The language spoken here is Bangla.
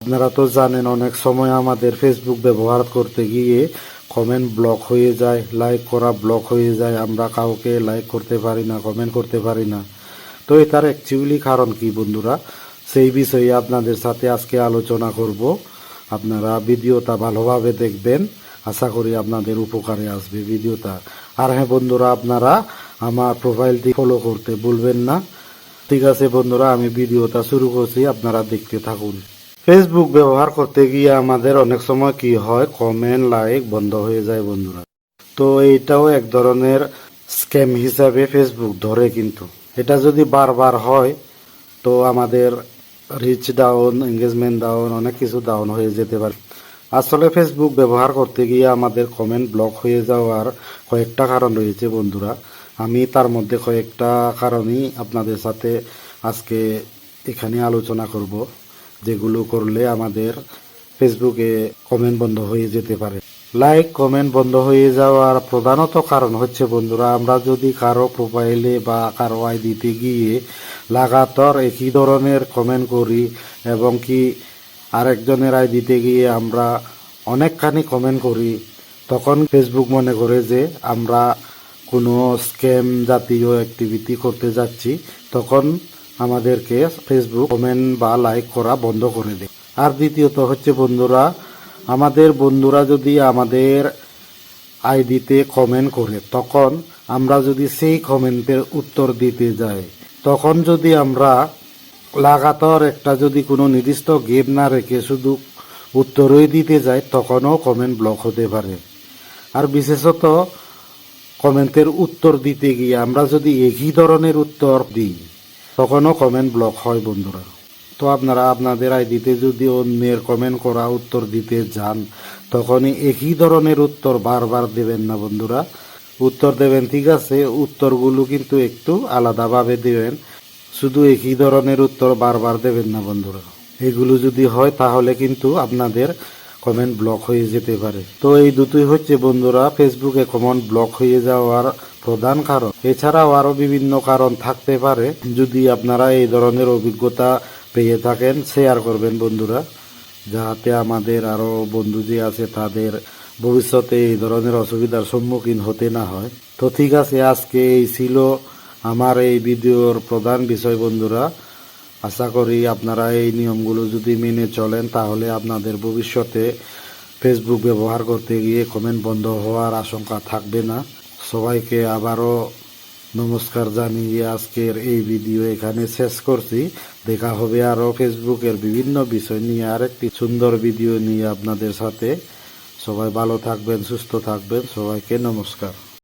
আপনারা তো জানেন অনেক সময় আমাদের ফেসবুক ব্যবহার করতে গিয়ে কমেন্ট ব্লক হয়ে যায়, লাইক করা ব্লক হয়ে যায়, আমরা কাউকে লাইক করতে পারি না, কমেন্ট করতে পারি না। তো এটার অ্যাকচুয়ালি কারণ কি বন্ধুরা, সেই বিষয়ে আপনাদের সাথে আজকে আলোচনা করব। আপনারা ভিডিওটা ভালোভাবে দেখবেন, আশা করি আপনাদের উপকারে আসবে ভিডিওটা। আর হ্যাঁ বন্ধুরা, আপনারা আমার প্রোফাইলটি ফলো করতে ভুলবেন না। ঠিক আছে বন্ধুরা, আমি ভিডিওটা শুরু করছি, আপনারা দেখতে থাকুন। ফেসবুক ব্যবহার করতে গিয়ে আমাদের অনেক সময় কি হয়, কমেন্ট লাইক বন্ধ হয়ে যায় বন্ধুরা। তো এইটাও এক ধরনের স্ক্যাম হিসাবে ফেসবুক ধরে, কিন্তু এটা যদি বারবার হয় তো আমাদের রিচ ডাউন, এঙ্গেজমেন্ট ডাউন, অনেক কিছু ডাউন হয়ে যেতে পারে। আসলে ফেসবুক ব্যবহার করতে গিয়ে আমাদের কমেন্ট ব্লক হয়ে যাওয়ার কয়েকটা কারণ রয়েছে বন্ধুরা। আমি তার মধ্যে কয়েকটা কারণই আপনাদের সাথে আজকে এখানে আলোচনা করব, যেগুলো করলে আমাদের ফেসবুকে কমেন্ট বন্ধ হয়ে যেতে পারে। লাইক কমেন্ট বন্ধ হয়ে যাওয়ার প্রধানত কারণ হচ্ছে বন্ধুরা, আমরা যদি কারো প্রোফাইলে বা কারো আইডিতে গিয়ে লাগাতার একই ধরনের কমেন্ট করি এবং কি আরেকজনের আইডিতে গিয়ে আমরা অনেকখানি কমেন্ট করি, তখন ফেসবুক মনে করে যে আমরা কোনো স্ক্যাম জাতীয় অ্যাক্টিভিটি করতে যাচ্ছি, তখন আমাদেরকে ফেসবুক কমেন্ট বা লাইক করা বন্ধ করে দেয়। আর দ্বিতীয়ত হচ্ছে বন্ধুরা, আমাদের বন্ধুরা যদি আমাদের আইডিতে কমেন্ট করে, তখন আমরা যদি সেই কমেন্টের উত্তর দিতে যাই, তখন যদি আমরা লাগাতার একটা যদি কোনো নির্দিষ্ট গেপ না রেখে শুধু উত্তরই দিতে যাই, তখনও কমেন্ট ব্লক হতে পারে। আর বিশেষত কমেন্টের উত্তর দিতে গিয়ে আমরা যদি একই ধরনের উত্তর দিই, তখনও কমেন্ট ব্লক হয় বন্ধুরা। তো আপনারা আপনাদের আইডিতে যদি অন্যের কমেন্ট করা উত্তর দিতে যান, তখনই একই ধরনের উত্তর বারবার দেবেন না বন্ধুরা। উত্তর দেবেন ঠিক আছে, উত্তরগুলো কিন্তু একটু আলাদাভাবে দেবেন, শুধু একই ধরনের উত্তর বারবার দেবেন না বন্ধুরা। এগুলো যদি হয় তাহলে কিন্তু আপনাদের কমেন্ট ব্লক হয়ে যেতে পারে। তো এই দুটোই হচ্ছে বন্ধুরা ফেসবুকে কমেন্ট ব্লক হয়ে যাওয়ার প্রধান কারণ। এছাড়াও আরও বিভিন্ন কারণ থাকতে পারে। যদি আপনারা এই ধরনের অভিজ্ঞতা পেয়ে থাকেন, শেয়ার করবেন বন্ধুরা, যাতে আমাদের আরও বন্ধু যে আছে তাদের ভবিষ্যতে এই ধরনের অসুবিধার সম্মুখীন হতে না হয়। তো ঠিক আছে, আজকে এই ছিল আমার এই ভিডিওর প্রধান বিষয় বন্ধুরা। আশা করি আপনারা এই নিয়মগুলো যদি মেনে চলেন, তাহলে আপনাদের ভবিষ্যতে ফেসবুক ব্যবহার করতে গিয়ে কমেন্ট বন্ধ হওয়ার আশঙ্কা থাকবে না। সবাইকে আবারও নমস্কার জানিয়ে আজকের এই ভিডিও এখানে শেষ করছি। দেখা হবে আরও ফেসবুকের বিভিন্ন বিষয় নিয়ে আরেকটি সুন্দর ভিডিও নিয়ে আপনাদের সাথে। সবাই ভালো থাকবেন, সুস্থ থাকবেন, সবাইকে নমস্কার।